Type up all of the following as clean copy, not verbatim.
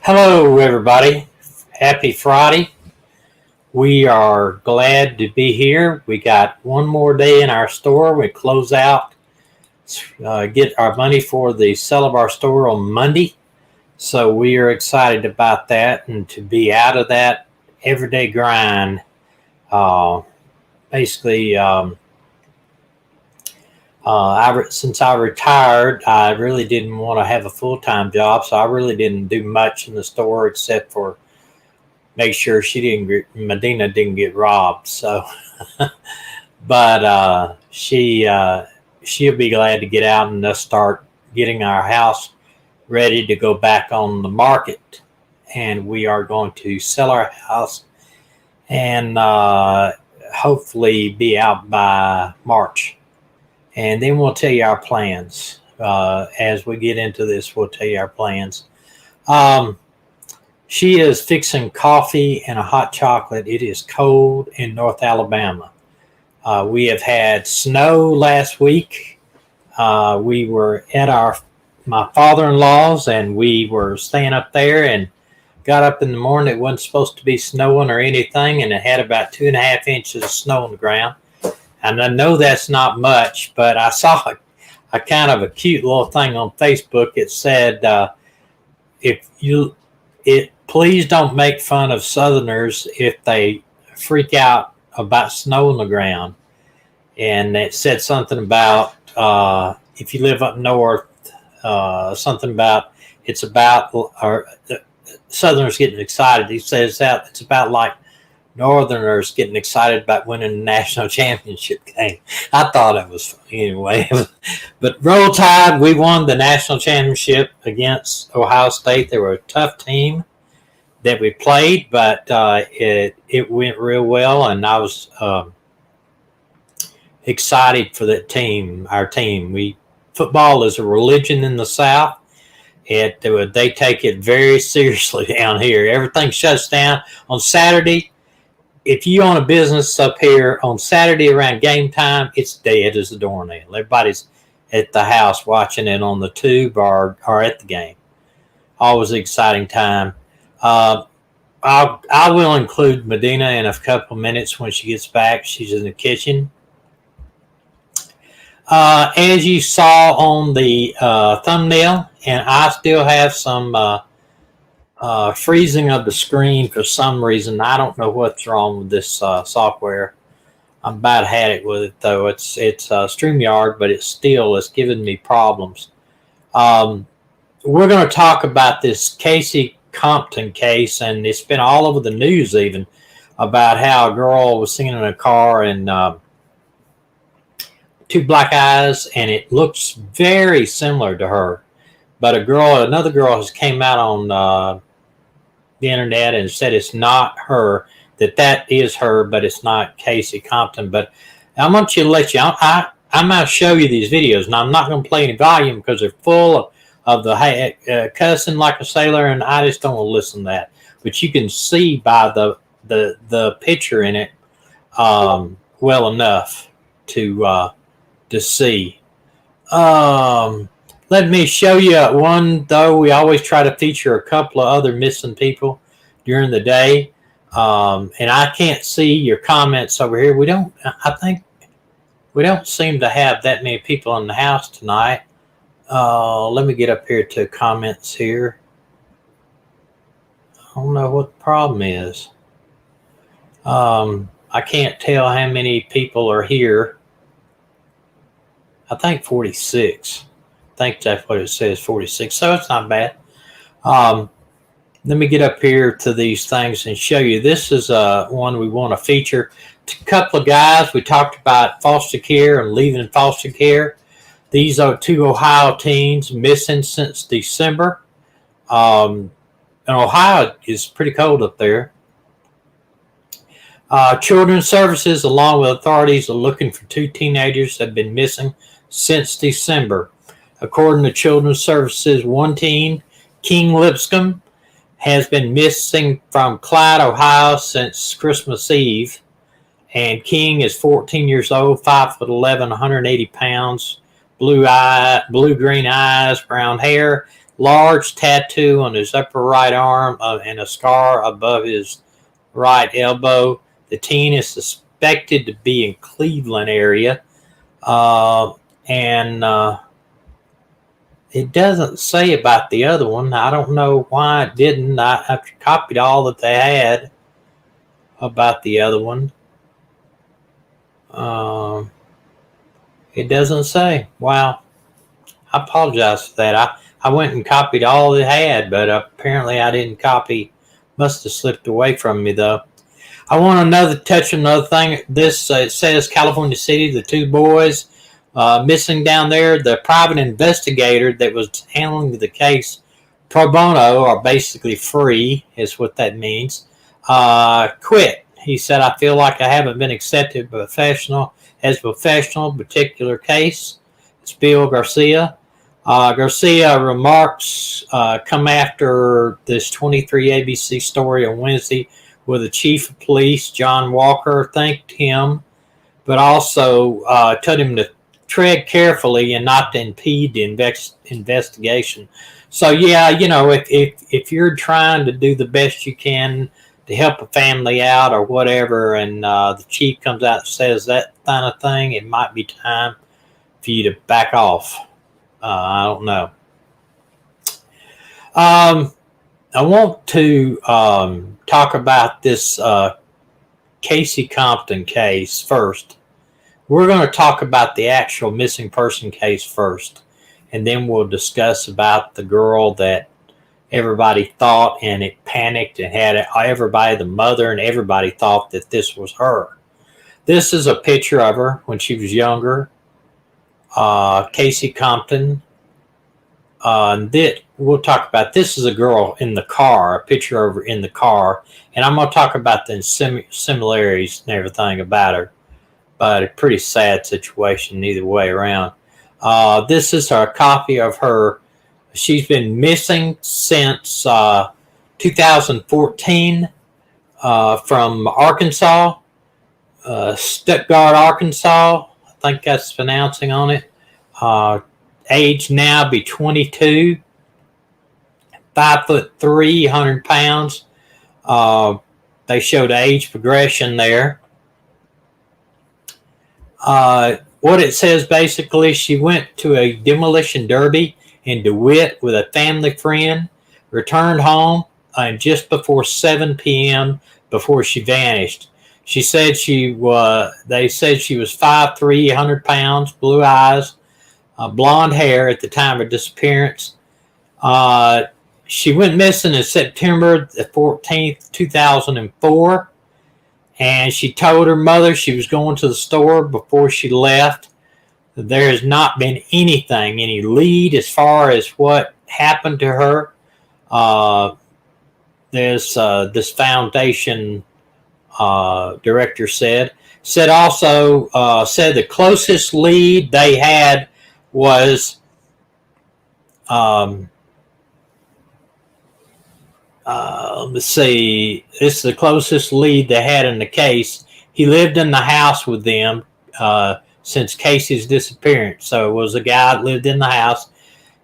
Hello, everybody. Happy Friday. We are glad to be here. We got one more day in our store. We close out, get our money for the sale of our store on Monday. So we are excited about that and to be out of that everyday grind. Basically, since I retired, I really didn't want to have a full-time job, so I really didn't do much in the store except for make sure Medina didn't get robbed. So, but she'll be glad to get out and us start getting our house ready to go back on the market, and we are going to sell our house and hopefully be out by March. And then we'll tell you our plans. As we get into this, we'll tell you our plans. She is fixing coffee and a hot chocolate. It is cold in North Alabama. We have had snow last week. We were at my father-in-law's, and we were staying up there and got up in the morning. It wasn't supposed to be snowing or anything, and it had about 2.5 inches of snow on the ground. And I know that's not much, but I saw a kind of a cute little thing on Facebook. It said, please don't make fun of Southerners if they freak out about snow on the ground. And it said something about if you live up north, something about Southerners getting excited. He says that it's about like Northerners getting excited about winning the national championship game. I thought it was funny anyway. But Roll Tide, we won the national championship against Ohio State. They were a tough team that we played, but it went real well, and I was excited for that team, our team. Football is a religion in the South. They take it very seriously down here. Everything shuts down on Saturday. If you own a business up here on Saturday around game time, it's dead as a doornail. Everybody's at the house watching it on the tube or at the game. Always an exciting time. I will include Medina in a couple minutes when she gets back. She's in the kitchen. As you saw on the thumbnail, and I still have some freezing of the screen for some reason. I don't know what's wrong with this software. I'm about had it with it though. It's StreamYard, but it's giving me problems. We're going to talk about this Cassie Compton case, and it's been all over the news even about how a girl was singing in a car and two black eyes, and it looks very similar to her. But another girl has came out on the internet and said it's not her, that is her, but it's not Cassie Compton. But I want you to let you, I'm going to show you these videos. Now, I'm not going to play any volume because they're full of the cussing like a sailor, and I just don't want to listen to that. But you can see by the picture in it well enough to see. Let me show you one, though. We always try to feature a couple of other missing people during the day. And I can't see your comments over here. I think we don't seem to have that many people in the house tonight. Let me get up here to comments here. I don't know what the problem is. I can't tell how many people are here. I think 46. I think that's what it says, 46. So it's not bad. Let me get up here to these things and show you. This is one we want to feature. A couple of guys. We talked about foster care and leaving foster care. These are two Ohio teens missing since December. And Ohio is pretty cold up there. Children's Services, along with authorities, are looking for two teenagers that have been missing since December. According to Children's Services, one teen, King Lipscomb, has been missing from Clyde, Ohio since Christmas Eve. And King is 14 years old, 5'11", 180 pounds, blue-green eyes, brown hair, large tattoo on his upper right arm, and a scar above his right elbow. The teen is suspected to be in Cleveland area, and it doesn't say about the other one. I don't know why it didn't. I copied all that they had about the other one. It doesn't say. Wow. I apologize for that. I went and copied all they had, but apparently I didn't copy. Must have slipped away from me, though. I want to touch another thing. This it says California City, the two boys missing down there. The private investigator that was handling the case pro bono, or basically free, is what that means, quit. He said, "I feel like I haven't been accepted as professional, particular case." It's Bill Garcia. Garcia remarks come after this 23 ABC story on Wednesday, where the chief of police, John Walker, thanked him, but also told him to tread carefully and not to impede the investigation. So, yeah, if you're trying to do the best you can to help a family out or whatever, and the chief comes out and says that kind of thing, it might be time for you to back off. I don't know. I want to talk about this Cassie Compton case first. We're going to talk about the actual missing person case first, and then we'll discuss about the girl that everybody thought, and it panicked and had everybody, the mother and everybody, thought that this was her. This is a picture of her when she was younger. Cassie Compton. We'll talk about. This is a girl in the car, a picture of her in the car, and I'm going to talk about the similarities and everything about her. But a pretty sad situation either way around. This is a copy of her. She's been missing since 2014 from Arkansas, Stuttgart, Arkansas. I think that's pronouncing on it. Age now be 22, 5'3", 100 pounds. They showed age progression there. What it says basically, she went to a demolition derby in DeWitt with a family friend, returned home just before 7 p.m. before she vanished. They said she was 5'3", 100 pounds, blue eyes, blonde hair at the time of disappearance. She went missing in September the 14th, 2004. And she told her mother she was going to the store before she left. There has not been any lead as far as what happened to her. This foundation director said the closest lead they had was let's see, this is the closest lead they had in the case. He lived in the house with them since Casey's disappearance. So it was a guy that lived in the house.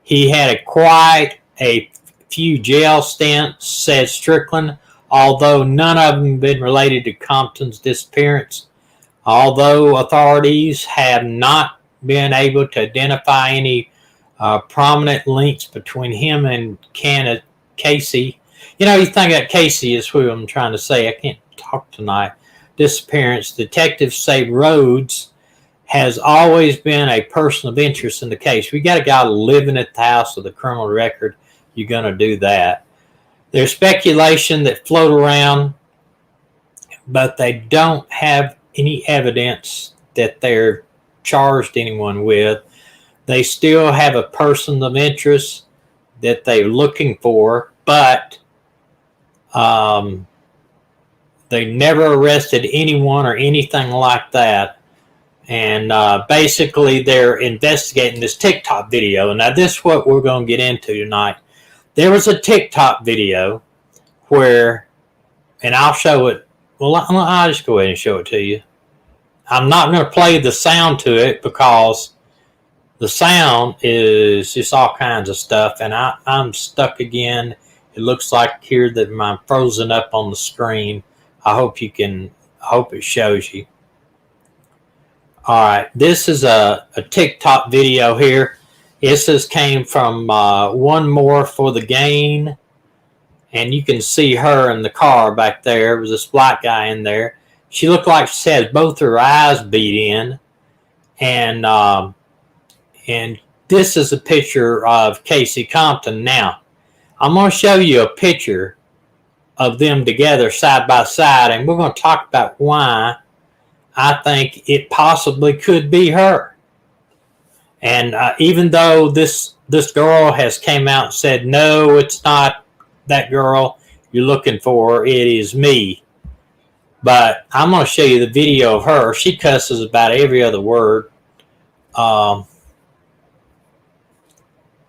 He had quite a few jail stints, said Strickland, although none of them have been related to Compton's disappearance. Although authorities have not been able to identify any prominent links between him and Casey. You think that Casey is who I'm trying to say. I can't talk tonight. Disappearance. Detectives say Rhodes has always been a person of interest in the case. We got a guy living at the house with a criminal record. You're going to do that. There's speculation that float around, but they don't have any evidence that they're charged anyone with. They still have a person of interest that they're looking for, but They never arrested anyone or anything like that. And basically, they're investigating this TikTok video. Now, this is what we're going to get into tonight. There was a TikTok video where, and I'll show it. Well, I'll just go ahead and show it to you. I'm not going to play the sound to it because the sound is just all kinds of stuff, and I'm stuck again. It looks like here that I'm frozen up on the screen. I hope it shows you. All right, this is a TikTok video here. This came from One More for the Gain, and you can see her in the car back there. There was this black guy in there. She looked like she has both her eyes beat in, and this is a picture of Cassie Compton. Now, I'm going to show you a picture of them together side by side, and we're going to talk about why I think it possibly could be her. And even though this girl has came out and said, no, it's not that girl you're looking for, it is me. But I'm going to show you the video of her. She cusses about every other word. I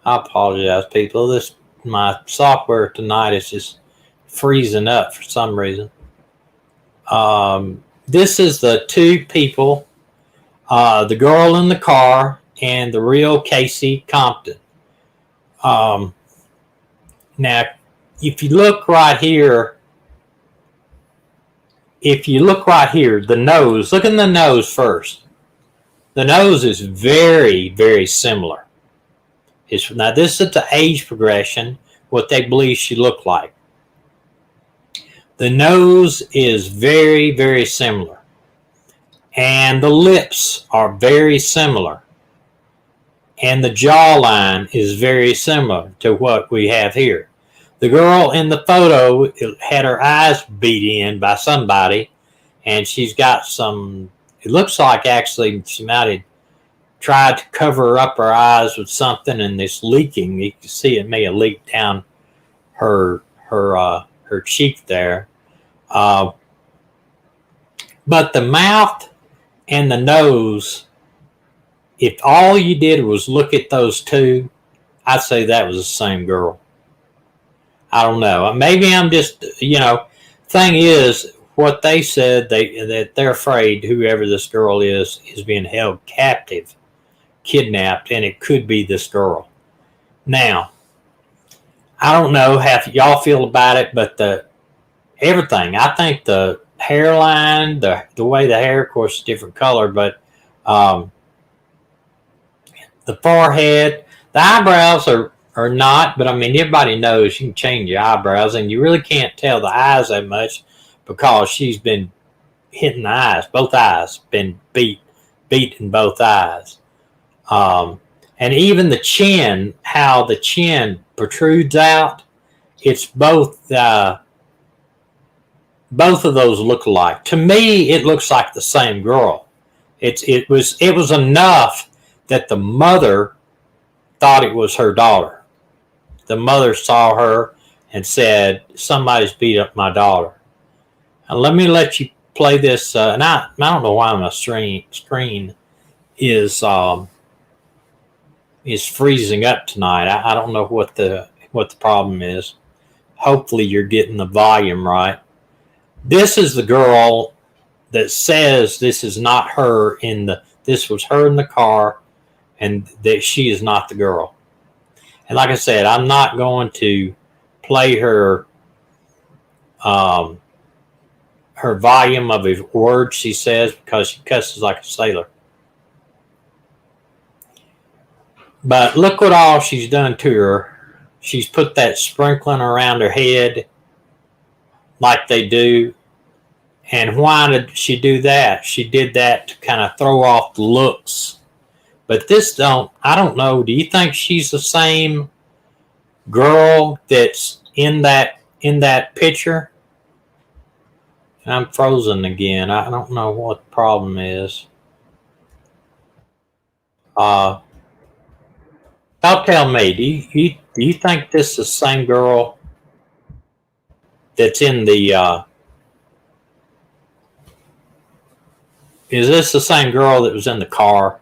apologize, people. My software tonight is just freezing up for some reason. This is the two people, the girl in the car and the real Cassie Compton. Now, if you look right here, the nose, look in the nose first. The nose is very, very similar. Now, this is the age progression, what they believe she looked like. The nose is very, very similar. And the lips are very similar. And the jawline is very similar to what we have here. The girl in the photo had her eyes beat in by somebody, and she's got some, it looks like actually she might have tried to cover up her eyes with something, and it's leaking. You can see it may have leaked down her cheek there. But the mouth and the nose, if all you did was look at those two, I'd say that was the same girl. I don't know. Maybe I'm just, thing is, what they said, that they're afraid whoever this girl is being held captive, kidnapped, and it could be this girl. Now, I don't know how y'all feel about it, but everything, I think the hairline, the way the hair, of course, is different color, but the forehead, the eyebrows are not, but I mean, everybody knows you can change your eyebrows, and you really can't tell the eyes that much because she's been hitting the eyes, both eyes, been beat in both eyes. And even the chin, how the chin protrudes out, it's both of those look alike. To me, it looks like the same girl. It was enough that the mother thought it was her daughter. The mother saw her and said, somebody's beat up my daughter. And let me let you play this. And I don't know why my screen is freezing up tonight. I don't know what the problem is. Hopefully you're getting the volume right. This is the girl that says this is not her this was her in the car, and that she is not the girl. And like I said, I'm not going to play her volume of the words she says because she cusses like a sailor. But look what all she's done to her. She's put that sprinkling around her head like they do. And why did she do that? She did that to kind of throw off the looks. But I don't know. Do you think she's the same girl that's in that picture? I'm frozen again. I don't know what the problem is. Y'all tell me, do you think this is the same girl that's in the Is this the same girl that was in the car?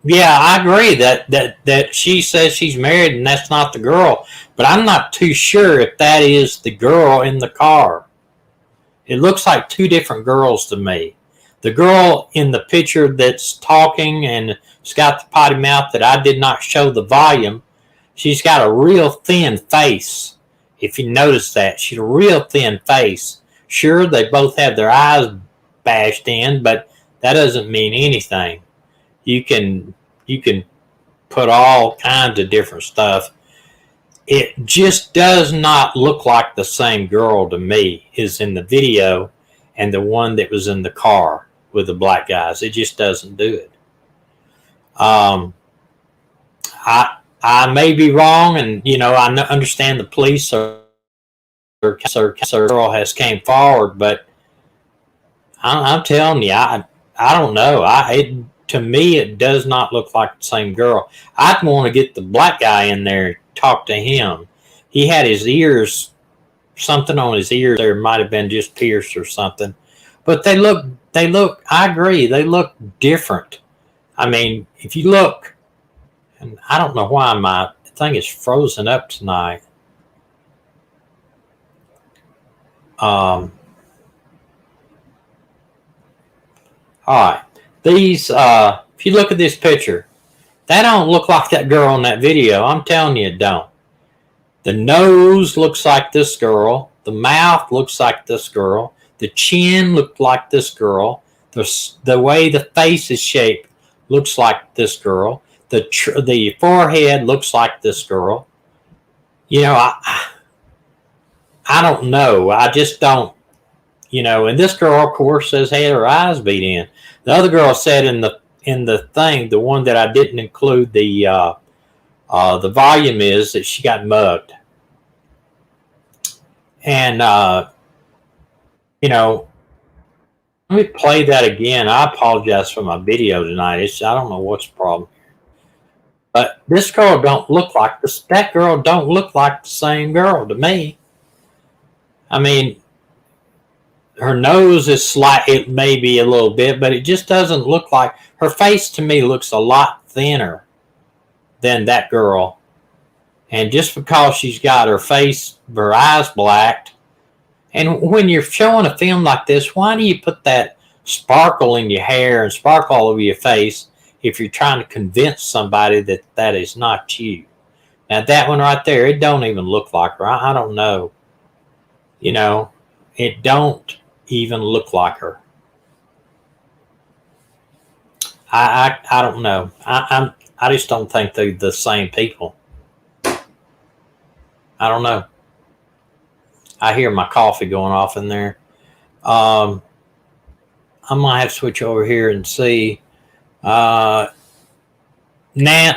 Yeah, I agree that she says she's married and that's not the girl, but I'm not too sure if that is the girl in the car. It looks like two different girls to me. The girl in the picture that's talking and she's got the potty mouth that I did not show the volume. She's got a real thin face. If you notice that, she's a real thin face. Sure, they both have their eyes bashed in, but that doesn't mean anything. You can you can put all kinds of different stuff. It just does not look like the same girl to me is in the video and the one that was in the car with the black guys. It just doesn't do it. Um, I may be wrong, and I understand the police or girl has came forward, but I'm telling you, I don't know. To me, it does not look like the same girl. I'd want to get the black guy in there and talk to him. He had his ears, something on his ears there might have been just pierced or something. But they look, I agree, they look different. I mean, if you look, and I don't know why my thing is frozen up tonight. All right. If you look at this picture, that don't look like that girl in that video. I'm telling you, it don't. The nose looks like this girl. The mouth looks like this girl. The chin looked like this girl. The way the face is shaped looks like this girl. The forehead looks like this girl. I don't know. I just don't. And this girl, of course, says had her eyes beat in. The other girl said in the thing, the one that I didn't include the volume is that she got mugged. And let me play that again. I apologize for my video tonight. I don't know what's the problem. But this girl don't look like this. That girl don't look like the same girl to me. I mean, her nose is slight, it may be a little bit, but it just doesn't look like, her face to me looks a lot thinner than that girl. And just because she's got her eyes blacked, and when you're showing a film like this, why do you put that sparkle in your hair and sparkle all over your face if you're trying to convince somebody that that is not you? Now that one right there, it don't even look like her. I don't know. It don't even look like her. I don't know. I just don't think they're the same people. I don't know. I hear my coffee going off in there. I might have to switch over here and see. Nance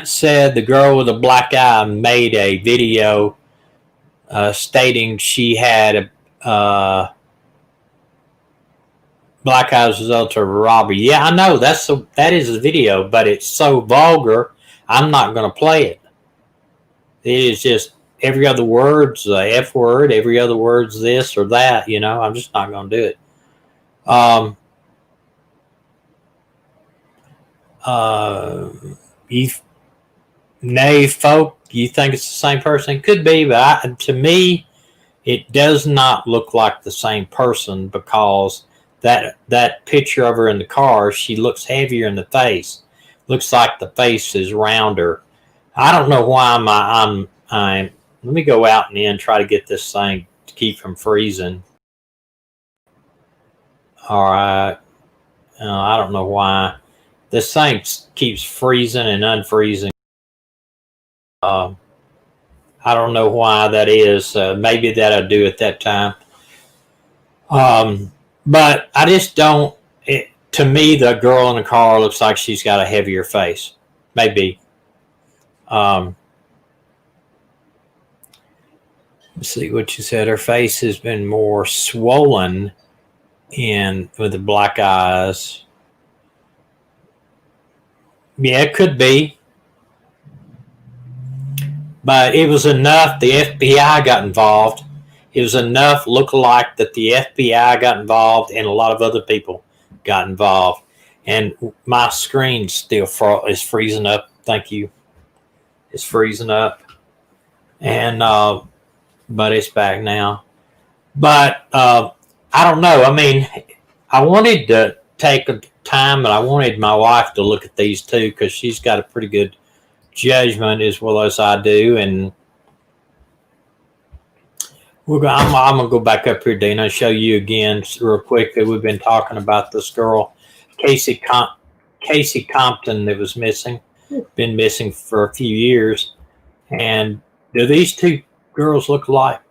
said the girl with the black eye made a video stating she had a black eyes result of a robbery. Yeah, I know that is a video, but it's so vulgar. I'm not going to play it. It is just every other word's the F word. Every other word's this or that. I'm just not going to do it. Nay, folk, you think it's the same person? It could be, but to me, it does not look like the same person because that picture of her in the car, she looks heavier in the face. Looks like the face is rounder. I don't know why I'm let me go out and in try to get this thing to keep from freezing. All right. I don't know why this thing keeps freezing and unfreezing. I don't know why that is. Maybe that'll do at that time. But I just don't. To me, the girl in the car looks like she's got a heavier face. Maybe. Let's see what you said. Her face has been more swollen with the black eyes. Yeah, it could be. But it was enough. The FBI got involved. It was enough look-alike that the FBI got involved and a lot of other people got involved. And my screen still is freezing up. Thank you. It's freezing up. And but it's back now. But I don't know. I mean, I wanted to take a time, and I wanted my wife to look at these too, because she's got a pretty good judgment as well as I do. And I'm going to go back up here, Dina, and show you again real quick that we've been talking about this girl, Cassie Compton, that was missing. Been missing for a few years. And do these two girls look alike?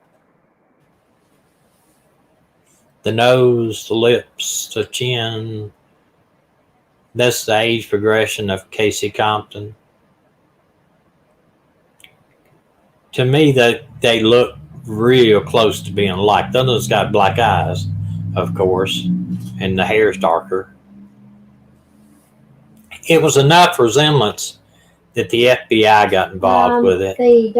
The nose, the lips, the chin. That's the age progression of Cassie Compton. To me, they look real close to being alike. The other's got black eyes, of course, and the hair's darker. It was enough resemblance that the FBI got involved with it. The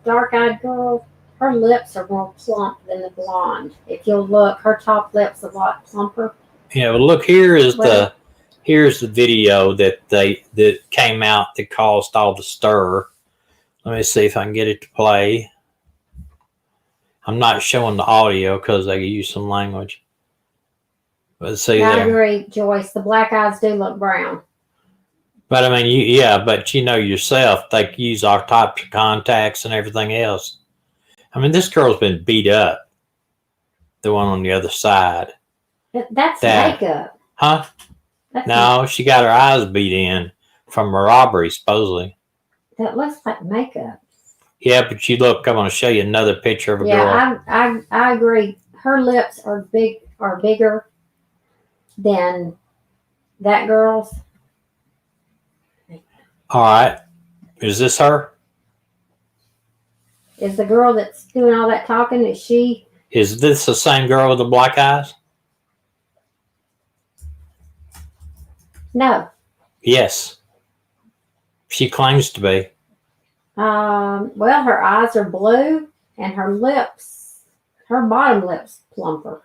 dark-eyed girl, her lips are more plump than the blonde. If you'll look, her top lip's a lot plumper. Yeah, well, look, here's the video that came out that caused all the stir. Let me see if I can get it to play. I'm not showing the audio because I use some language. Let's see there. I agree, Joyce. The black eyes do look brown. But I mean, but you know yourself, they use our types of contacts and everything else. I mean, this girl's been beat up. The one on the other side. That's makeup. Huh? No, she got her eyes beat in from a robbery, supposedly. That looks like makeup. Yeah, but you look, I'm going to show you another picture of a girl. Yeah, I agree. Her lips are bigger than that girl's. All right. Is this her? Is the girl that's doing all that talking, is she? Is this the same girl with the black eyes? No. Yes. She claims to be. Well, her eyes are blue and her bottom lip's plumper.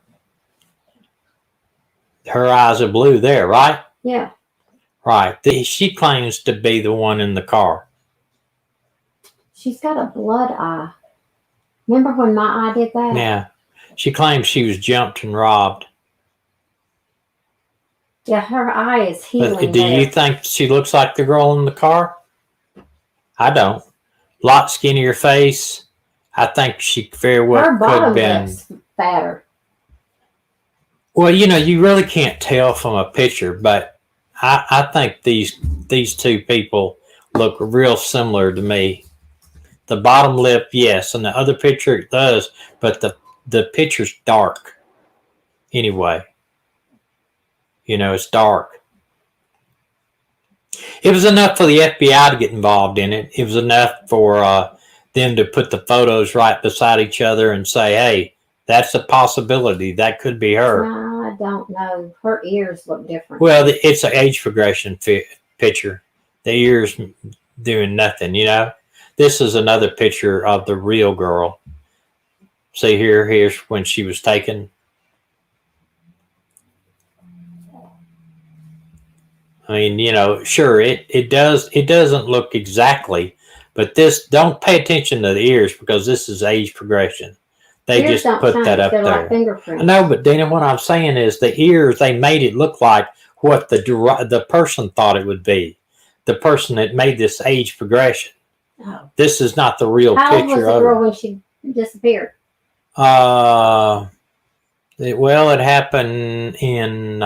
Her eyes are blue there, right? Yeah. Right. She claims to be the one in the car. She's got a blood eye. Remember when my eye did that? Yeah. She claims she was jumped and robbed. Yeah, her eye is healing. Do you think she looks like the girl in the car? I don't. Lot skinnier face. I think she very well her could have been. Lip's fatter. Well, you really can't tell from a picture, but I think these two people look real similar to me. The bottom lip, yes, and the other picture it does, but the picture's dark. Anyway, it's dark. It was enough for the FBI to get involved in it. It was enough for them to put the photos right beside each other and say, hey, that's a possibility. That could be her. No, I don't know. Her ears look different. Well, it's an age progression picture. The ears doing nothing, This is another picture of the real girl. See here's when she was taken. I mean, sure, it doesn't look exactly, but don't pay attention to the ears because this is age progression. They ears just put that up there. Like fingerprints. No, but Dana, what I'm saying is the ears, they made it look like what the person thought it would be. The person that made this age progression. Oh. This is not the real picture. How old was the girl when she disappeared? It happened in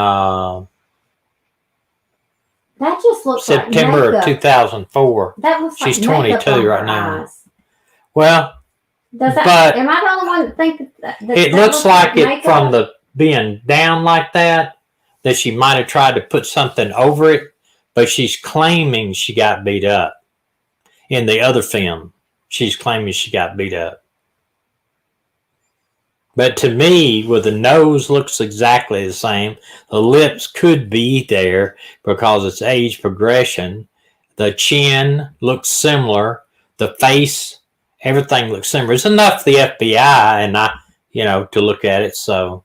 that just looks September like of 2004. That looks She's like 22 right now. Eyes. Well, am I the only one that think that it looks like it from the being down like that she might have tried to put something over it, but she's claiming she got beat up. In the other film, she's claiming she got beat up. But to me, where the nose looks exactly the same, the lips could be there because it's age progression. The chin looks similar. The face everything looks similar. It's enough for the FBI and to look at it. So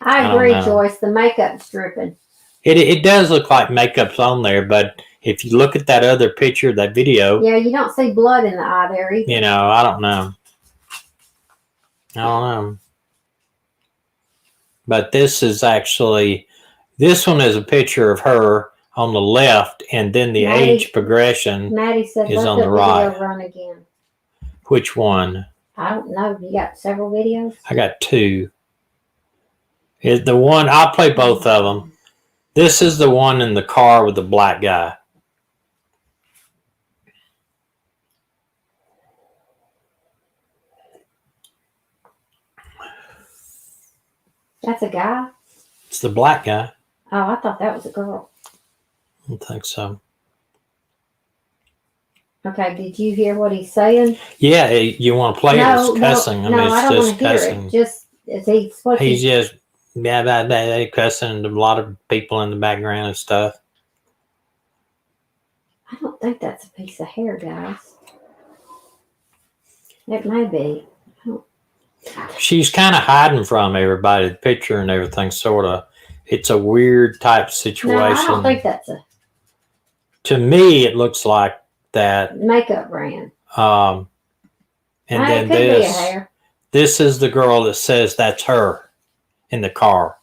I agree, Joyce. The makeup's dripping. It does look like makeup's on there, but if you look at that other picture, that video, yeah, you don't see blood in the eye there either. I don't know. But this one is a picture of her on the left, and then the age progression Maddie said, is let on the the right. video run again. Which one? I don't know. You got several videos? I got two. Is the one I'll play both of them. This is the one in the car with the black guy. That's a guy? It's the black guy. Oh, I thought that was a girl. I don't think so. Okay, did you hear what he's saying? Yeah, you want to play it? It's cussing. No, I don't want to hear it. Just, he's just cussing a lot of people in the background and stuff. I don't think that's a piece of hair, guys. It may be. She's kind of hiding from everybody, the picture and everything, sort of. It's a weird type situation. No, I don't think that's a... To me, it looks like that. Makeup brand. And then this is the girl that says that's her in the car.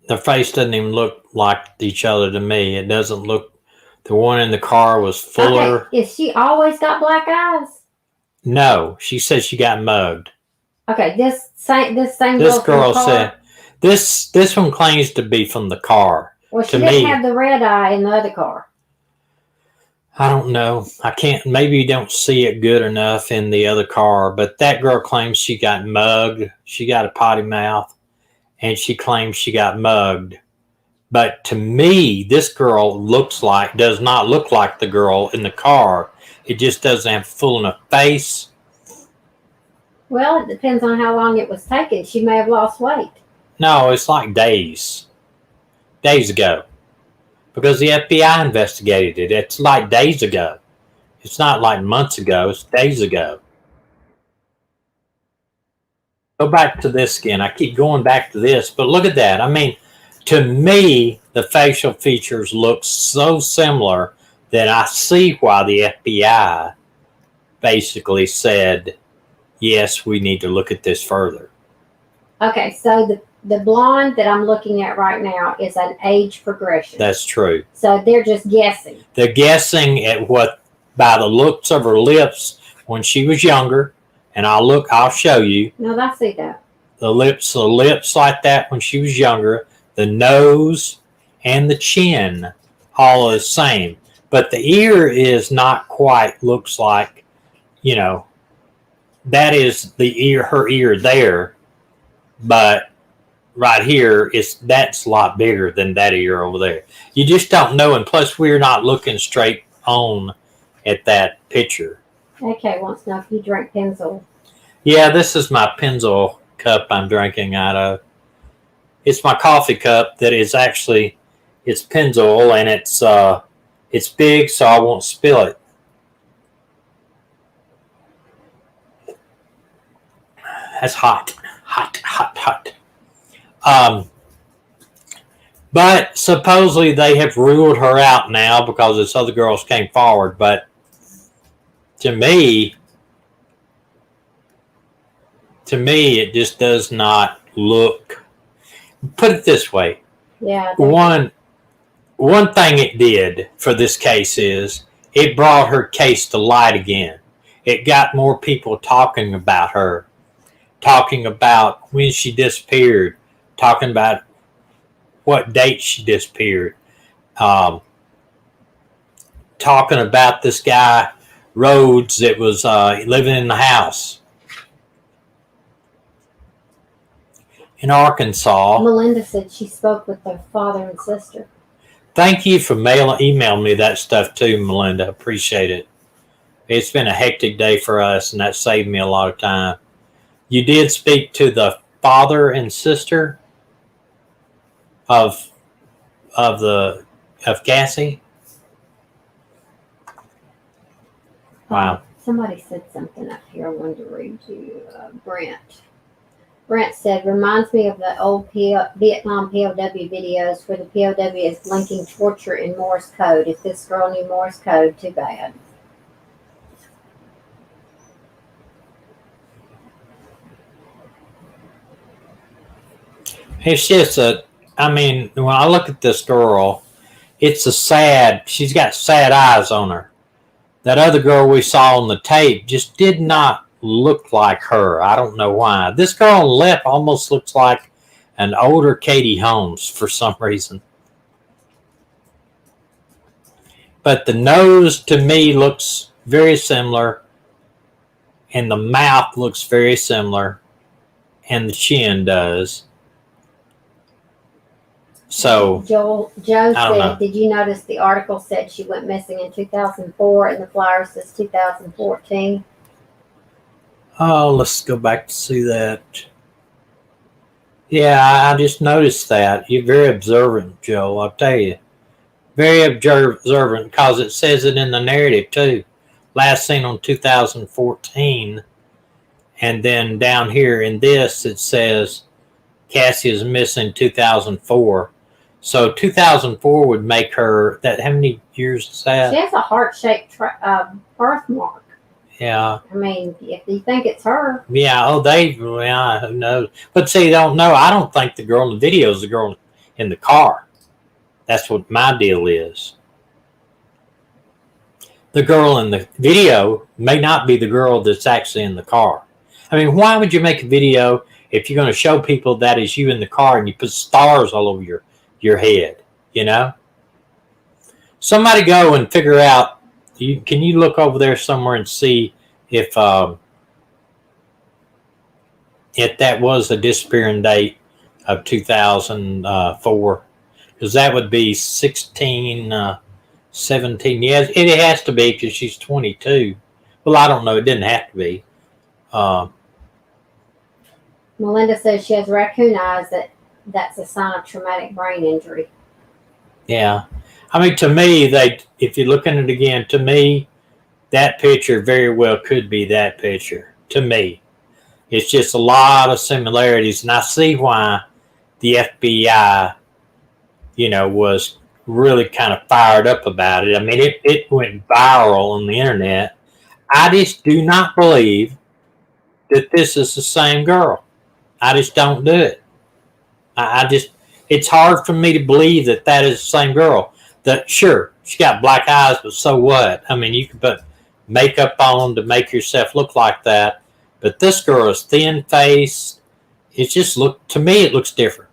The face doesn't even look like each other to me. It doesn't look... The one in the car was fuller. Okay. Is she always got black eyes? No, she said she got mugged. Okay, this girl said this one claims to be from the car. Well, she didn't have the red eye in the other car. I don't know. I can't. Maybe you don't see it good enough in the other car. But that girl claims she got mugged. She got a potty mouth, and she claims she got mugged. But to me, this girl does not look like the girl in the car. It just doesn't have full enough face. Well, it depends on how long it was taken. She may have lost weight. No, it's like days ago. Because the FBI investigated it. It's like days ago. It's not like months ago. It's days ago. Go back to this again. I keep going back to this. But look at that. I mean, to me, the facial features look so similar that I see why the FBI basically said, yes, we need to look at this further. Okay, so the blonde that I'm looking at right now is an age progression. That's true. So they're just guessing. They're guessing at by the looks of her lips when she was younger, and I'll show you. No, I see that. The lips like that when she was younger, the nose and the chin, all the same. But the ear is not quite, looks like, that is her ear there. But right here, that's a lot bigger than that ear over there. You just don't know. And plus, we're not looking straight on at that picture. AK wants to know if you drink Pennzoil. Yeah, this is my Pennzoil cup I'm drinking out of. It's my coffee cup that is actually, it's Pennzoil, and it's big, so I won't spill it. That's hot. But supposedly they have ruled her out now because this other girls came forward. But to me, it just does not look. Put it this way. Yeah. One thing it did for this case is it brought her case to light again. It got more people talking about her, talking about when she disappeared, talking about what date she disappeared, talking about this guy, Rhodes, that was living in the house in Arkansas. Melinda said she spoke with their father and sister. Thank you for emailing me that stuff too, Melinda. Appreciate it. It's been a hectic day for us, and that saved me a lot of time. You did speak to the father and sister of Cassie? Wow. Somebody said something up here I wanted to read you. Brent. Brent said, reminds me of the old Vietnam POW videos where the POW is linking torture in Morse code. If this girl knew Morse code, too bad. It's just when I look at this girl, she's got sad eyes on her. That other girl we saw on the tape just did not look like her. I don't know why. This girl on the left almost looks like an older Katie Holmes for some reason. But the nose to me looks very similar, and the mouth looks very similar, and the chin does. So Joe said, did you notice the article said she went missing in 2004 and the flyer says 2014? Oh, let's go back to see that. Yeah, I just noticed that. You're very observant, Joe, I'll tell you. Very observant, because it says it in the narrative too. Last seen on 2014. And then down here in this, it says Cassie is missing 2004. So 2004 would make her, that how many years is that? She has a heart-shaped birthmark. Yeah. I mean, if you think it's her. Yeah, who knows? But see, don't know. I don't think the girl in the video is the girl in the car. That's what my deal is. The girl in the video may not be the girl that's actually in the car. I mean, why would you make a video if you're going to show people that is you in the car and you put stars all over your head, you know? Somebody go and figure out, can you look over there somewhere and see if that was a disappearing date of 2004? Because that would be 17. Yeah, it has to be because she's 22. Well, I don't know. It didn't have to be. Melinda says she has raccoon eyes. That's a sign of traumatic brain injury. Yeah. I mean, to me, if you look at it again, to me, that picture very well could be that picture. To me. It's just a lot of similarities. And I see why the FBI, was really kind of fired up about it. I mean, it went viral on the internet. I just do not believe that this is the same girl. I just don't do it. It's hard for me to believe that is the same girl. That sure, she got black eyes, but so what? I mean, you can put makeup on to make yourself look like that, but this girl is thin-faced. To me, it looks different.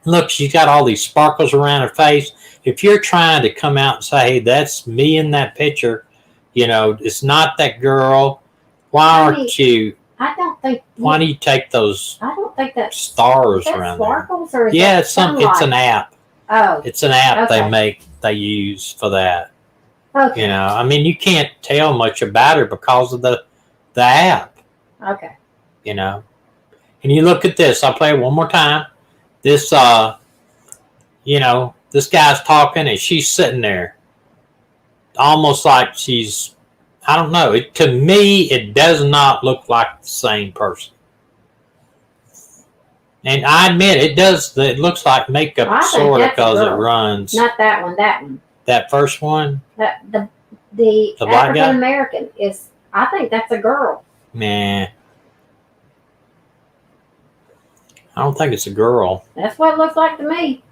And look, she's got all these sparkles around her face. If you're trying to come out and say, hey, that's me in that picture, it's not that girl, why aren't you? I don't think. Why do you take those? I don't think that's stars around sparkles there. Or is yeah, that it's an app. Oh, it's an app okay. they use for that. Okay. I mean, you can't tell much about her because of the app. Okay. And you look at this. I'll play it one more time. This this guy's talking and she's sitting there, almost like she's. I don't know. To me, it does not look like the same person. And I admit, it does. It looks like makeup, sort of, because it runs. Not that one. That one. That first one. The African American is. I think that's a girl. Nah. I don't think it's a girl. That's what it looks like to me.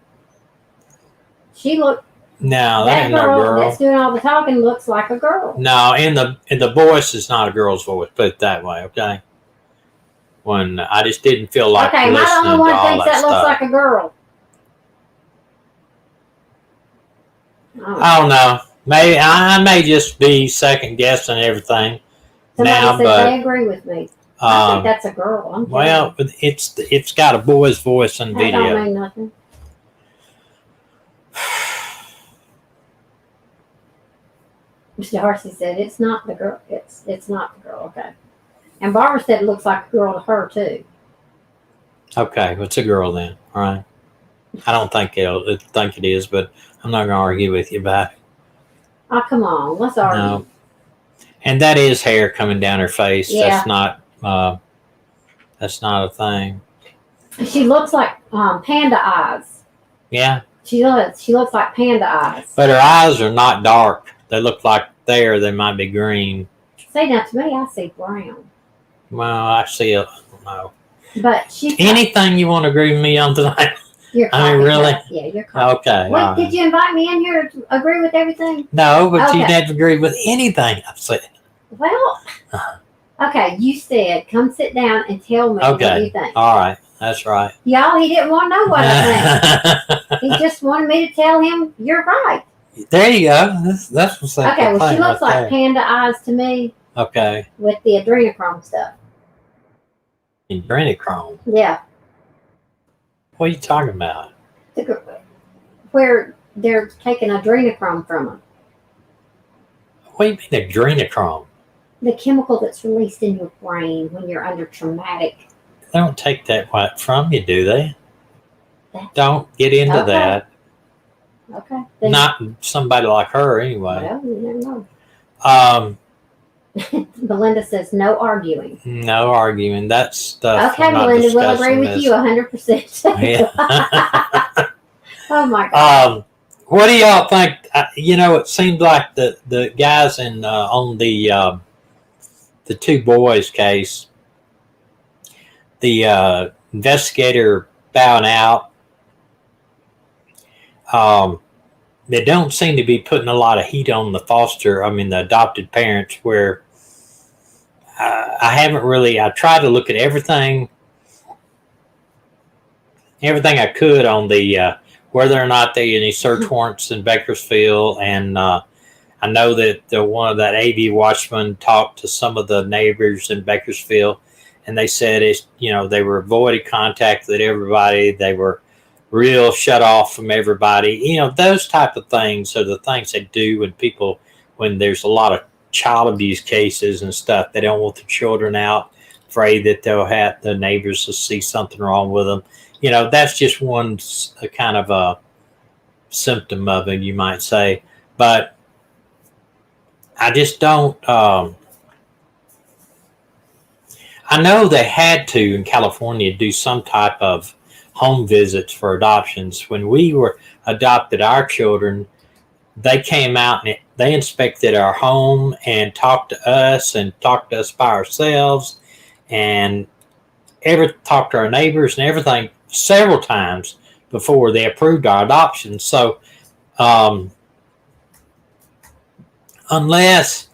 She looked. No, that ain't no girl. That's doing all the talking looks like a girl. No, and the voice is not a girl's voice. Put it that way, okay? When I just didn't feel like listening to all that stuff. Okay, my only one thinks that looks like a girl. I don't know. Maybe I may just be second guessing everything. Somebody said they agree with me. I think that's a girl. Well, it's got a boy's voice in video. That don't mean nothing. Mr. Darcy said it's not the girl. It's not the girl. Okay. And Barbara said it looks like a girl to her too. Okay, well, it's a girl then. All right. I don't think it is, but I'm not going to argue with you about it. Oh, come on. Let's argue. No. And that is hair coming down her face. Yeah. That's not a thing. She looks like panda eyes. Yeah. She looks like panda eyes. But her eyes are not dark. They look like they might be green. Say that to me, I see brown. Well, I see it. No. But she. Anything you want to agree with me on tonight? You're I mean, really? Yeah, you're copycat. Okay. Wait, did you invite me in here to agree with everything? No, but Okay. you didn't agree with anything I've said. Well, okay, you said come sit down and tell me what you think. All right. That's right. Y'all, he didn't want to know what I think. He just wanted me to tell him you're right. There you go. That's what's up. Okay, well, she looks like panda eyes to me. Okay. With the adrenochrome stuff. Adrenochrome? Yeah. What are you talking about? Where they're taking adrenochrome from her. What do you mean adrenochrome? The chemical that's released in your brain when you're under traumatic. They don't take that from you, do they? Don't get into that. Okay. Not somebody like her, anyway. Well, you never know. Belinda says no arguing. No arguing. That stuff. Okay, Belinda, we'll agree with you 100%. Yeah. Oh my God. What do y'all think? It seemed like the guys on the two boys case, the investigator bowing out. They don't seem to be putting a lot of heat on the adopted parents, where I tried to look at everything I could on the whether or not there are any search warrants in Bakersfield. And I know that one of that AV watchman talked to some of the neighbors in Bakersfield, and they said they were avoiding contact with everybody. They were real shut off from everybody. Those type of things are the things they do when there's a lot of child abuse cases and stuff. They don't want the children out, afraid that they'll have the neighbors to see something wrong with them. That's just one kind of a symptom of it, you might say. But I just don't. I know they had to in California do some type of home visits for adoptions. When we adopted our children, they came out and they inspected our home and talked to us by ourselves, and talked to our neighbors and everything several times before they approved our adoption. So unless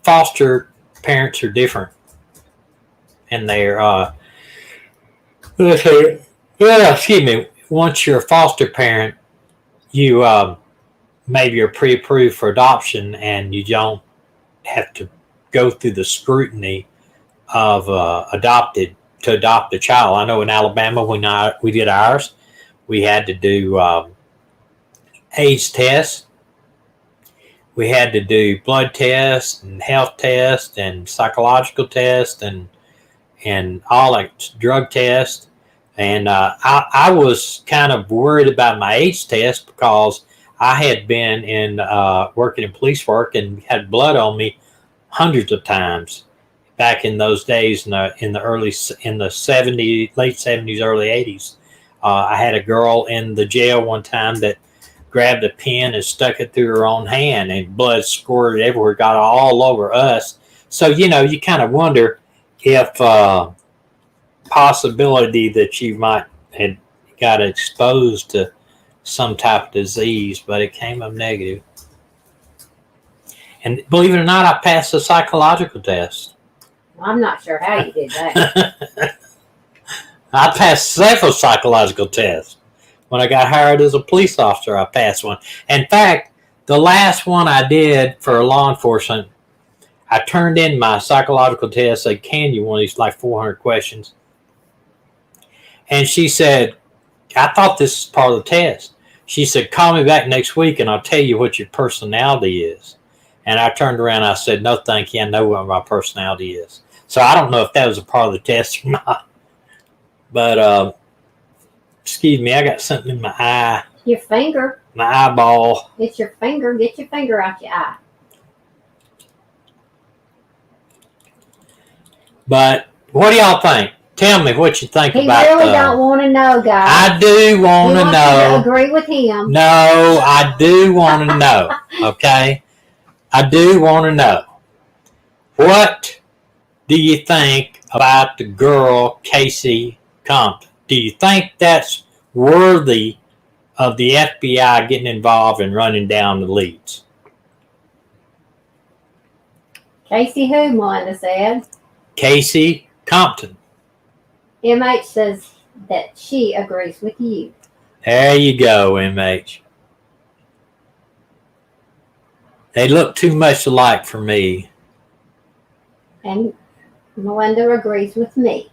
foster parents are different and they're once you're a foster parent, you maybe you're pre-approved for adoption, and you don't have to go through the scrutiny of to adopt a child. I know in Alabama when we did ours, we had to do age tests. We had to do blood tests and health tests and psychological tests and all like drug tests. And I was kind of worried about my age test because I had been working in police work and had blood on me hundreds of times back in those days in the 70s, late 70s, early 80s. I had a girl in the jail one time that grabbed a pen and stuck it through her own hand, and blood squirted everywhere, got all over us. So, you kind of wonder if possibility that you might had got exposed to some type of disease, but it came up negative. And believe it or not, I passed the psychological test. I'm not sure how you did that. I passed several psychological tests. When I got hired as a police officer, I passed one. In fact, the last one I did for law enforcement, I turned in my psychological test. They can you one of these like 400 questions. And she said, I thought this is part of the test. She said, call me back next week and I'll tell you what your personality is. And I turned around and I said, no, thank you. I know what my personality is. So I don't know if that was a part of the test or not. But, excuse me, I got something in my eye. Your finger. My eyeball. It's your finger. Get your finger out your eye. But what do y'all think? Tell me what you think He about really don't want to know, guys. I do want to know. You agree with him. No, I do want to know. Okay? I do want to know. What do you think about the girl, Cassie Compton? Do you think that's worthy of the FBI getting involved and running down the leads? Casey who, Melinda said? Cassie Compton. MH says that she agrees with you. There you go, MH. They look too much alike for me. And Melinda agrees with me.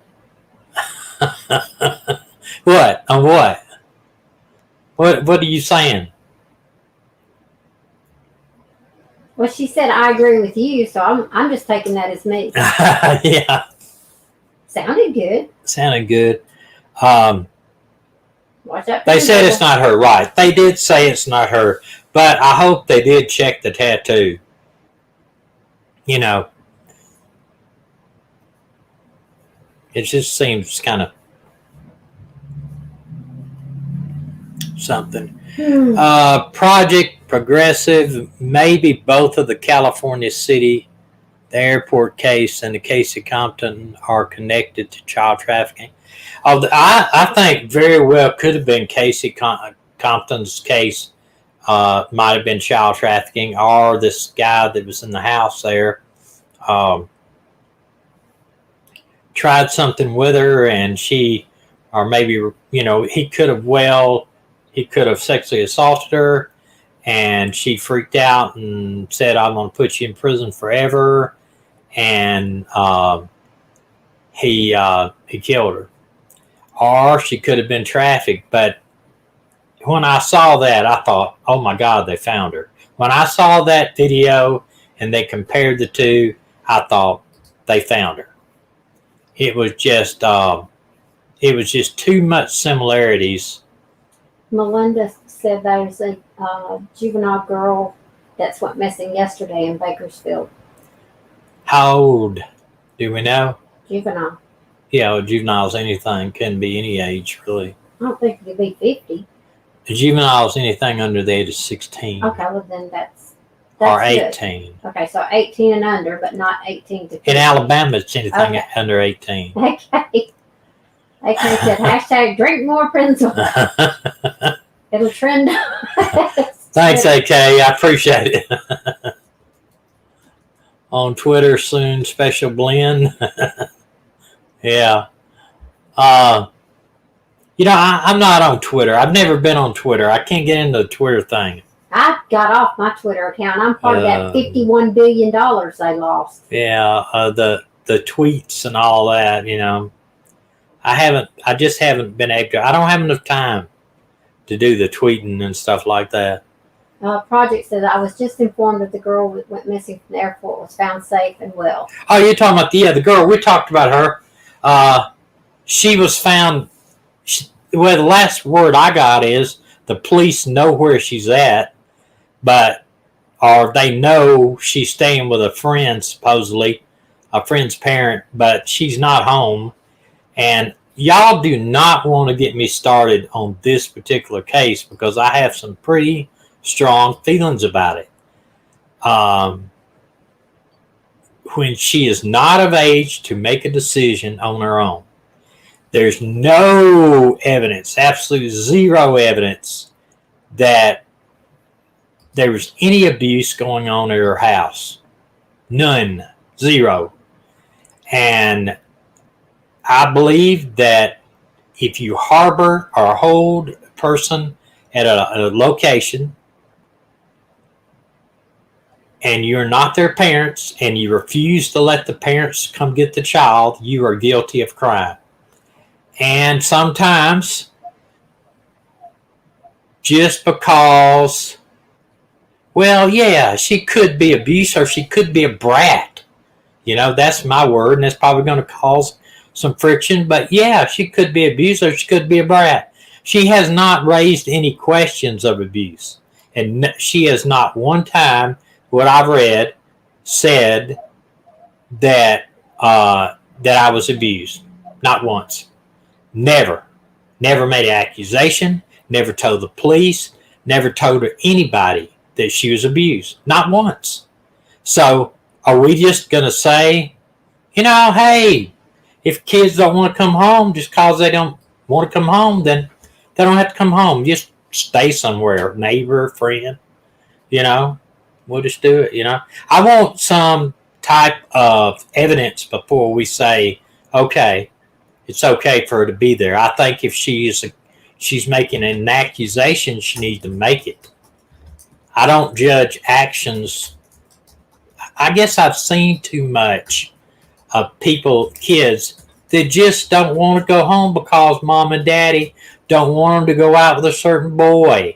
What? On what? What are you saying? Well, she said I agree with you, so I'm just taking that as me. Yeah. Sounded good. Sounded good. Watch that. They said it's not her, right? They did say it's not her, but I hope they did check the tattoo. You know, it just seems kind of something. Project Progressive, maybe both of the California City, the airport case, and the Cassie Compton are connected to child trafficking. I think very well could have been Cassie Compton's case. Might have been child trafficking, or this guy that was in the house there tried something with her, and she, or maybe, he could have sexually assaulted her, and she freaked out and said, "I'm going to put you in prison forever," and he killed her. Or she could have been trafficked. But when I saw that, I thought, oh my God, they found her. When I saw that video and they compared the two, I thought they found her. It was just too much similarities. Melinda said there's a juvenile girl that's went missing yesterday in Bakersfield. How old? Do we know? Juvenile. Yeah, juveniles, anything, can be any age, really. I don't think it could be 50. A juvenile is anything under the age of 16. Okay, well then that's or 18. Good. Okay, so 18 and under, but not 18 to 50. In Alabama, it's anything under 18. Okay. AK said, hashtag drink more Parental. It'll trend. Thanks, AK. I appreciate it. On Twitter soon, Special Blend. Yeah. I'm not on Twitter. I've never been on Twitter. I can't get into the Twitter thing. I got off my Twitter account. I'm part of that $51 billion they lost. Yeah, the tweets and all that, I just haven't been able to. I don't have enough time to do the tweeting and stuff like that. Project said, I was just informed that the girl that went missing from the airport was found safe and well. Oh, you're talking about the girl. We talked about her. She was found. The last word I got is the police know where she's at, or they know she's staying with a friend, supposedly, a friend's parent, but she's not home. And y'all do not want to get me started on this particular case because I have some pretty strong feelings about it. When she is not of age to make a decision on her own, there's no evidence, absolute zero evidence, that there was any abuse going on at her house. None. Zero. And I believe that if you harbor or hold a person at a location and you're not their parents and you refuse to let the parents come get the child, you are guilty of crime. And sometimes, just because, she could be abused or she could be a brat. That's my word, and that's probably going to cause some friction. But yeah, she could be abused or she could be a brat. She has not raised any questions of abuse. And she has not one time, what I've read, said that that I was abused. Not once. Never. Never made an accusation. Never told the police. Never told anybody that she was abused. Not once. So are we just going to say, hey, if kids don't want to come home just because they don't want to come home, then they don't have to come home. Just stay somewhere, neighbor, friend, we'll just do it, I want some type of evidence before we say, okay, it's okay for her to be there. I think if she's making an accusation, she needs to make it. I don't judge actions. I guess I've seen too much of kids that just don't want to go home because mom and daddy don't want them to go out with a certain boy.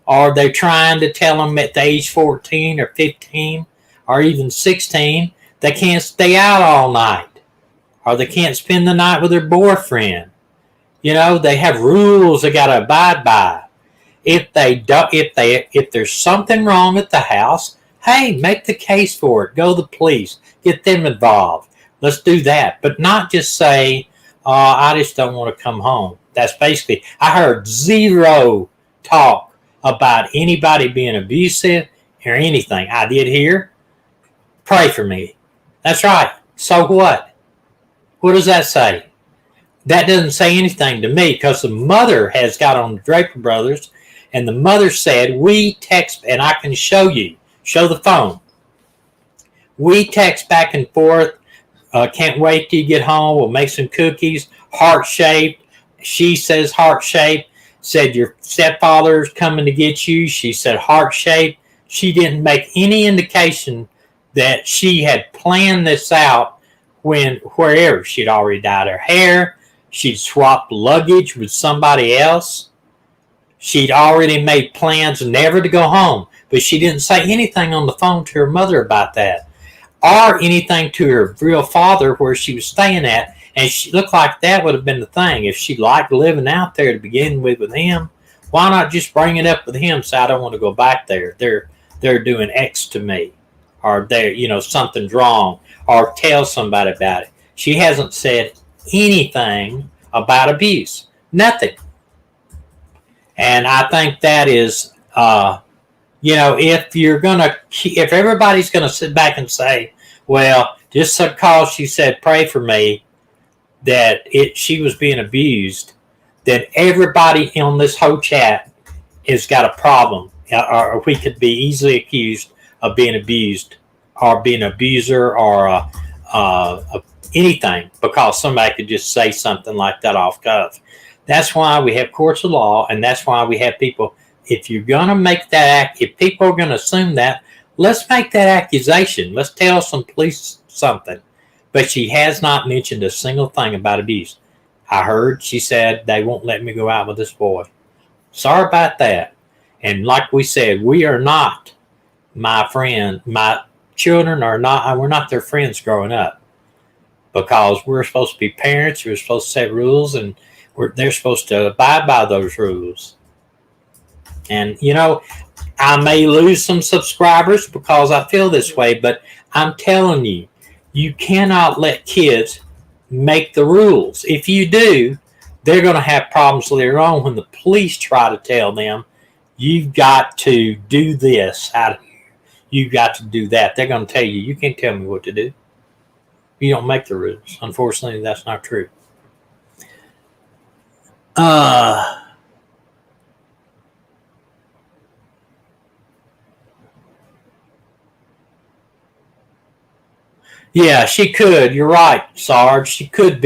Or they're trying to tell them at the age 14 or 15 or even 16 they can't stay out all night. Or they can't spend the night with their boyfriend. They have rules they got to abide by. If there's something wrong at the house, hey, make the case for it. Go to the police. Get them involved. Let's do that. But not just say, I just don't want to come home. That's basically, I heard zero talk about anybody being abusive or anything. I did hear, pray for me. That's right. So what? What does that say? That doesn't say anything to me because the mother has got on the Draper Brothers and the mother said, we text, and I can show the phone. We text back and forth. Can't wait till you get home. We'll make some cookies, heart-shaped. She says heart-shaped. Said your stepfather's coming to get you. She said heart-shaped. She didn't make any indication that she had planned this out wherever. She'd already dyed her hair. She'd swapped luggage with somebody else. She'd already made plans never to go home. But she didn't say anything on the phone to her mother about that. Or anything to her real father where she was staying at. And she looked like that would have been the thing. If she liked living out there to begin with him, why not just bring it up with him? Say, I don't want to go back there. They're doing X to me. Or something's wrong. Or tell somebody about it. She hasn't said anything about abuse. Nothing. And I think that is, if everybody's going to sit back and say, well, just because she said pray for me, that she was being abused, then everybody on this whole chat has got a problem, or we could be easily accused of being abused, or being an abuser, or anything, because somebody could just say something like that off cuff. That's why we have courts of law, and that's why we have people. If you're going to make that, if people are going to assume that, let's make that accusation. Let's tell some police something. But she has not mentioned a single thing about abuse. I heard she said they won't let me go out with this boy. Sorry about that. And like we said, we are not my friend. My children are not, we're not their friends growing up. Because we're supposed to be parents, we're supposed to set rules, and they're supposed to abide by those rules. And, I may lose some subscribers because I feel this way, but I'm telling you, you cannot let kids make the rules. If you do, they're going to have problems later on when the police try to tell them, you've got to do this out of here. You've got to do that. They're going to tell you, you can't tell me what to do. You don't make the rules. Unfortunately, that's not true. Yeah, she could. You're right, Sarge. She could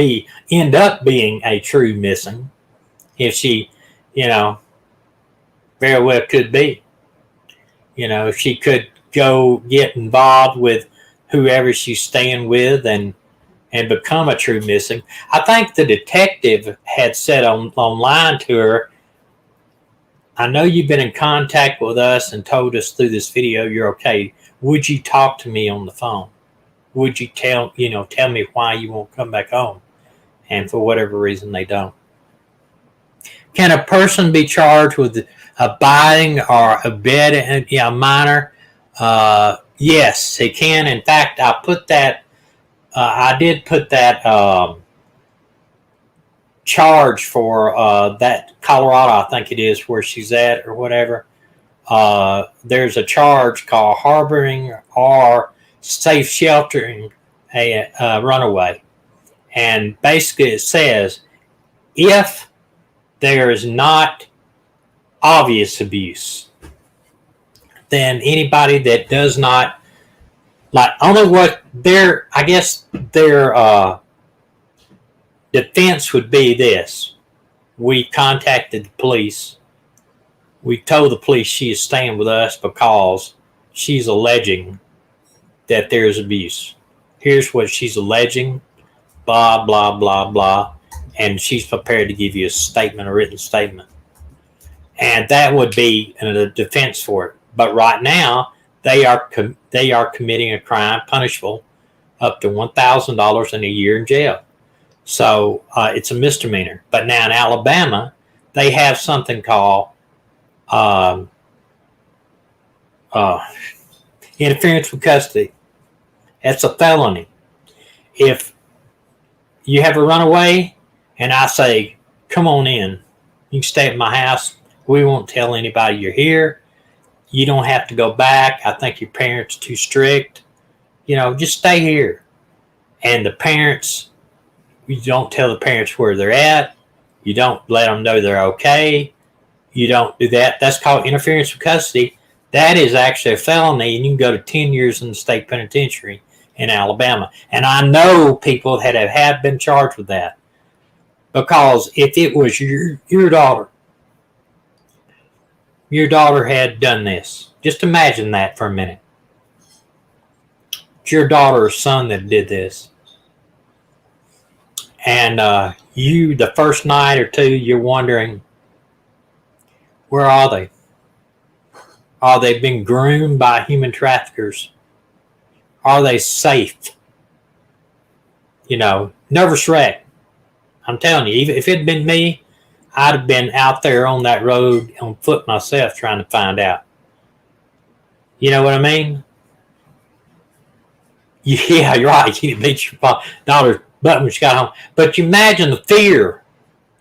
end up being a true missing. If she, very well could be. She could go get involved with whoever she's staying with and become a true missing. I think the detective had said online to her, I know you've been in contact with us and told us through this video you're okay. Would you talk to me on the phone? Would you tell me why you won't come back home? And for whatever reason, they don't. Can a person be charged with abiding or abetting a minor? Yes, he can. In fact, I put that. I did put that charge for that Colorado, I think it is, where she's at or whatever. There's a charge called harboring or safe sheltering a runaway, and basically it says if there is not obvious abuse, then anybody that does not like only what their I guess their defense would be this: we contacted the police. We told the police she is staying with us because she's alleging that there's abuse. Here's what she's alleging, blah, blah, blah, blah. And she's prepared to give you a statement, a written statement. And that would be a defense for it. But right now, they are committing a crime punishable up to $1,000 in a year in jail. So it's a misdemeanor. But now in Alabama, they have something called interference with custody. That's a felony. If you have a runaway and I say, come on in, you can stay at my house. We won't tell anybody you're here. You don't have to go back. I think your parents are too strict. Just stay here. And the parents, you don't tell the parents where they're at. You don't let them know they're okay. You don't do that. That's called interference with custody. That is actually a felony, and you can go to 10 years in the state penitentiary in Alabama. And I know people that have been charged with that. Because if it was your daughter had done this. Just imagine that for a minute. It's your daughter or son that did this. And the first night or two, you're wondering, where are they? Are they being groomed by human traffickers? Are they safe? Nervous wreck. I'm telling you, even if it had been me, I'd have been out there on that road on foot myself trying to find out. You know what I mean? Yeah, you're right. You beat your daughter's butt when she got home. But you imagine the fear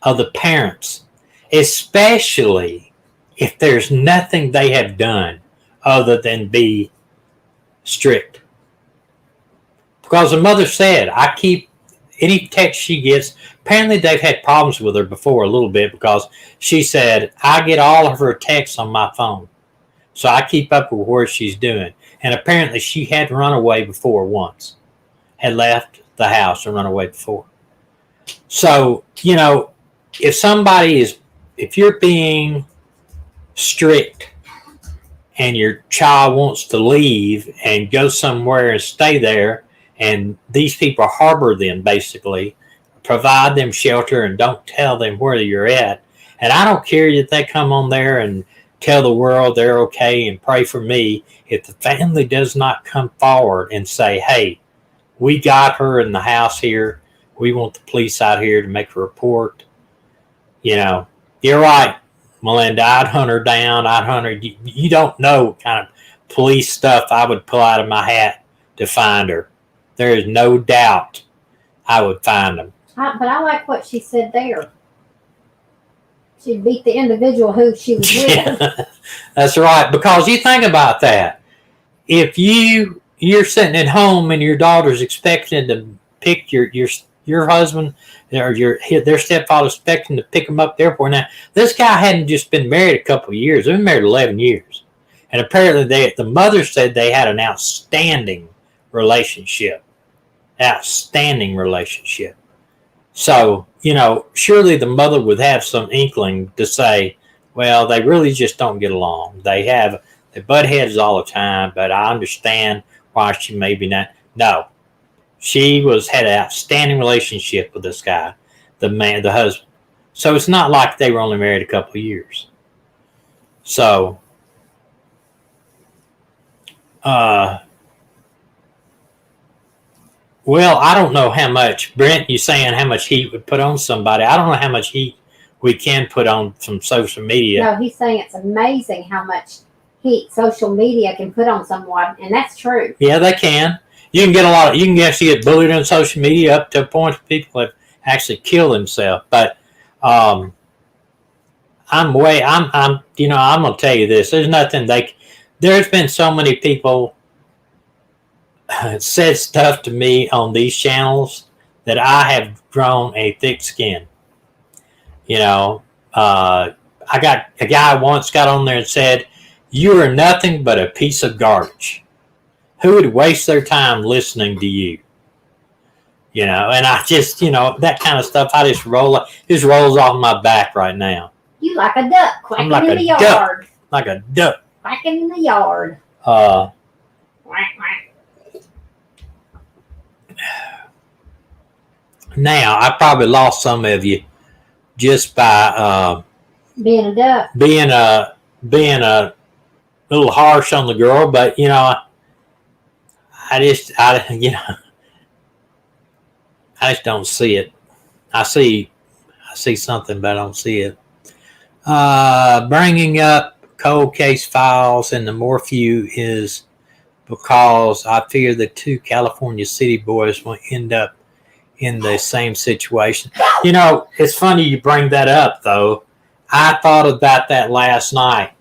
of the parents, especially if there's nothing they have done other than be strict. Because the mother said, I keep any text she gets. Apparently they've had problems with her before a little bit because she said, I get all of her texts on my phone. So I keep up with what she's doing. And apparently she had run away before once. Had left the house and run away before. So, if you're being strict and your child wants to leave and go somewhere and stay there, and these people harbor them, basically provide them shelter and don't tell them where you're at, and I don't care that they come on there and tell the world they're okay and pray for me, if the family does not come forward and say, hey, we got her in the house here, we want the police out here to make a report, you're right, Melinda, I'd hunt her down. You don't know what kind of police stuff I would pull out of my hat to find her. There is no doubt I would find them. But I like what she said there. She beat the individual who she was with. That's right. Because you think about that. If you're sitting at home and your daughter's expecting to pick your husband or their stepfather's expecting to pick them up at the airport. Now, this guy hadn't just been married a couple of years. They've been married 11 years. And apparently the mother said they had an outstanding relationship. Outstanding relationship. So, surely the mother would have some inkling to say, well, they really just don't get along. They butt heads all the time, but I understand why she may be not. No. She had an outstanding relationship with this guy, the husband. So it's not like they were only married a couple of years. So, well, I don't know how much, Brent, you saying how much heat would put on somebody. I don't know how much heat we can put on some social media. No, he's saying it's amazing how much heat social media can put on someone, and that's true. Yeah, they can. You can get a lot of, you can actually get bullied on social media up to a point that people have actually killed themselves. But I'm gonna tell you this. There's nothing there's been so many people said stuff to me on these channels that I have grown a thick skin. I got a guy once got on there and said, "You are nothing but a piece of garbage. Who would waste their time listening to you?" And I just, that kind of stuff, just rolls off my back right now. You like a duck quacking in the yard. Like a duck. Quacking in the yard. Quack, quack. Now, I probably lost some of you just by being a duck. Being a little harsh on the girl, but I just don't see it. I see something, but I don't see it. Bringing up cold case files and the Morphew is because I fear the 2 California city boys will end up in the same situation. It's funny you bring that up, though. I thought about that last night.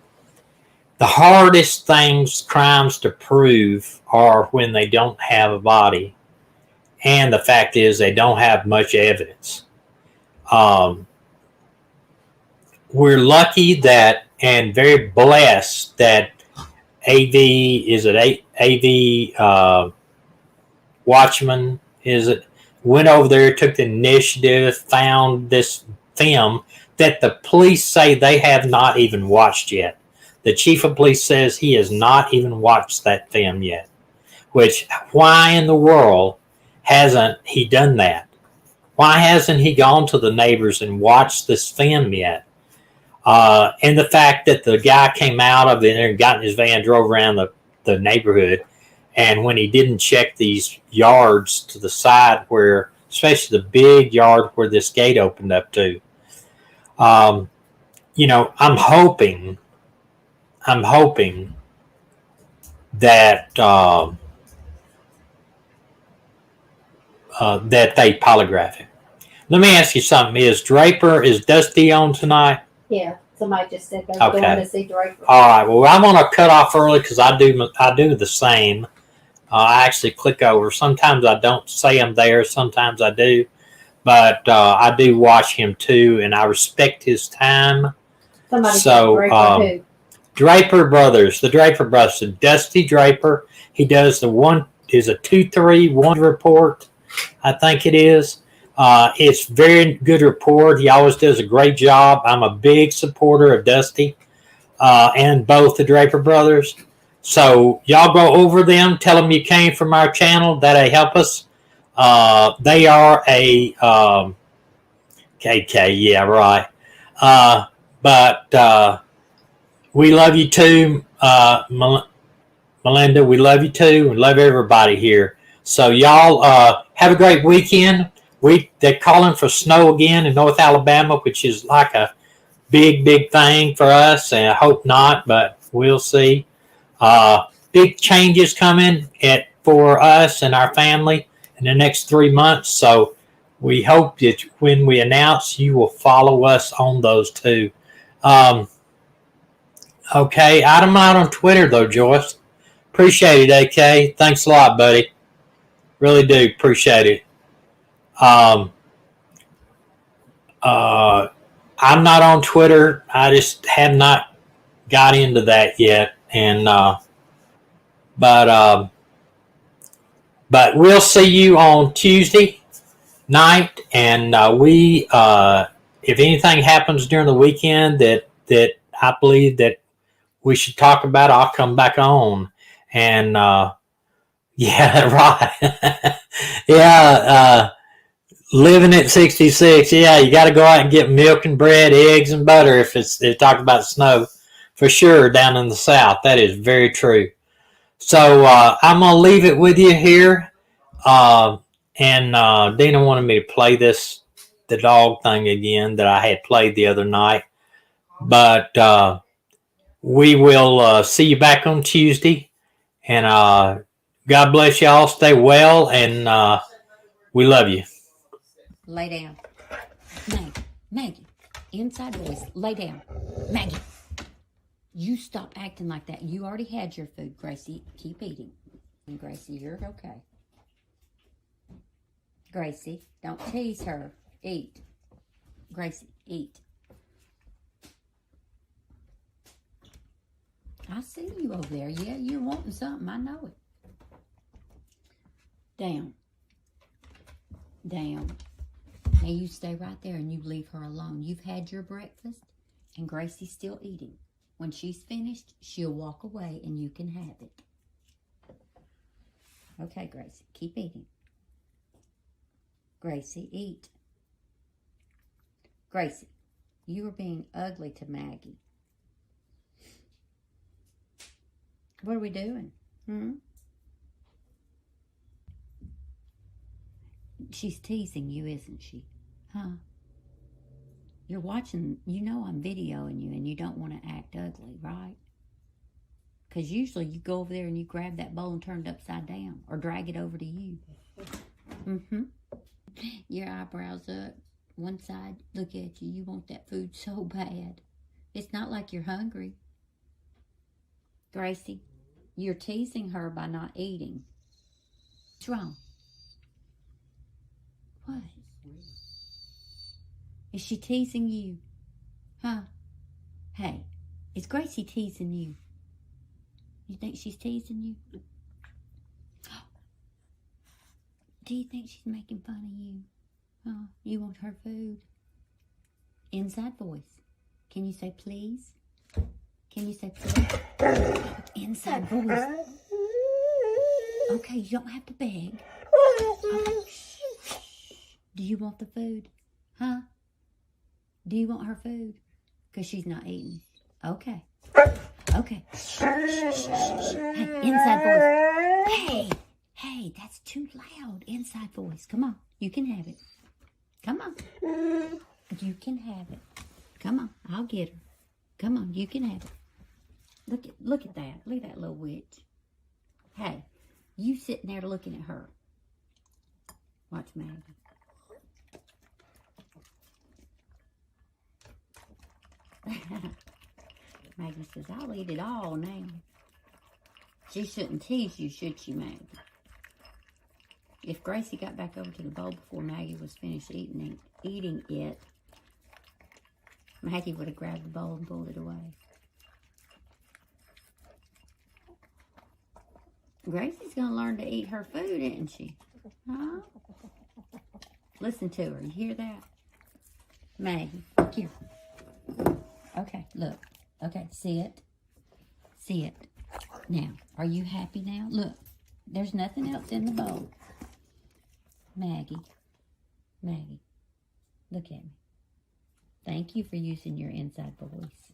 The hardest crimes to prove are when they don't have a body. And the fact is they don't have much evidence. We're lucky that and very blessed that AV Watchman went over there, took the initiative, found this film that the police say they have not even watched yet. The chief of police says he has not even watched that film yet. Which, why in the world hasn't he done that? Why hasn't he gone to the neighbors and watched this film yet? And the fact that the guy came out of it and got in his van, drove around the neighborhood, and when he didn't check these yards to the side where, especially the big yard where this gate opened up to, I'm hoping that that they polygraph him. Let me ask you something. Is Dusty on tonight? Yeah, somebody just said they're going to see Draper. All right. Well, I'm going to cut off early because I do the same. I actually click over. Sometimes I don't say I'm there. Sometimes I do. But I do watch him too, and I respect his time. Somebody said Draper who? Draper Brothers. The Draper Brothers. So Dusty Draper. He does a 231 report, I think it is. It's very good report. He always does a great job. I'm a big supporter of Dusty and both the Draper Brothers. So y'all go over them. Tell them you came from our channel. That'll help us. They are a KK. Yeah, right. But we love you too, Melinda. We love you too. We love everybody here. So y'all have a great weekend. They're calling for snow again in North Alabama, which is like a big thing for us. And I hope not, but we'll see. Big changes coming for us and our family in the next 3 months. So we hope that when we announce, you will follow us on those too. Okay, I'm out on Twitter though, Joyce. Appreciate it, AK. Thanks a lot, buddy. Really do appreciate it. I'm not on Twitter. I just have not got into that yet, and but we'll see you on Tuesday night, and if anything happens during the weekend that I believe that we should talk about, I'll come back on. And yeah, right. Yeah, living at 66. Yeah, you got to go out and get milk and bread, eggs and butter if they talk about snow, for sure, down in the South. That is very true. So I'm going to leave it with you here. And Dina wanted me to play this the dog thing again that I had played the other night. But we will see you back on Tuesday. And God bless y'all. Stay well. And we love you. Lay down. Maggie. Inside voice. Lay down. Maggie. You stop acting like that. You already had your food, Gracie. Keep eating. And Gracie, you're okay. Gracie, don't tease her. Eat. Gracie, eat. I see you over there. Yeah, you're wanting something. I know it. Down. Down. Now you stay right there and you leave her alone. You've had your breakfast and Gracie's still eating. When she's finished, she'll walk away and you can have it. Okay, Gracie, keep eating. Gracie, eat. Gracie, you are being ugly to Maggie. What are we doing? She's teasing you, isn't she? Huh? You're watching, you know I'm videoing you and you don't want to act ugly, right? Because usually you go over there and you grab that bowl and turn it upside down or drag it over to you. Your eyebrows up, one side, look at you. You want that food so bad. It's not like you're hungry. Gracie, you're teasing her by not eating. What's wrong? What? Is she teasing you? Huh? Hey, is Gracie teasing you? You think she's teasing you? Do you think she's making fun of you? Huh? You want her food? Inside voice. Can you say please? Can you say please? Inside voice. Okay, you don't have to beg. Okay. Do you want the food? Huh? Do you want her food? Because she's not eating. Okay. Okay. Hey, inside voice. Hey, that's too loud. Inside voice. Come on. You can have it. Come on. You can have it. Come on. I'll get her. Come on. You can have it. Look at that. Look at that little witch. Hey, you sitting there looking at her. Watch Maggie. Maggie says, I'll eat it all now. She shouldn't tease you, should she, Maggie? If Gracie got back over to the bowl before Maggie was finished eating it, Maggie would have grabbed the bowl and pulled it away. Gracie's going to learn to eat her food, isn't she? Huh? Listen to her. You hear that? Maggie, look here. Okay, look. Okay, sit. Sit. Now, are you happy now? Look, there's nothing else in the bowl. Maggie, look at me. Thank you for using your inside voice.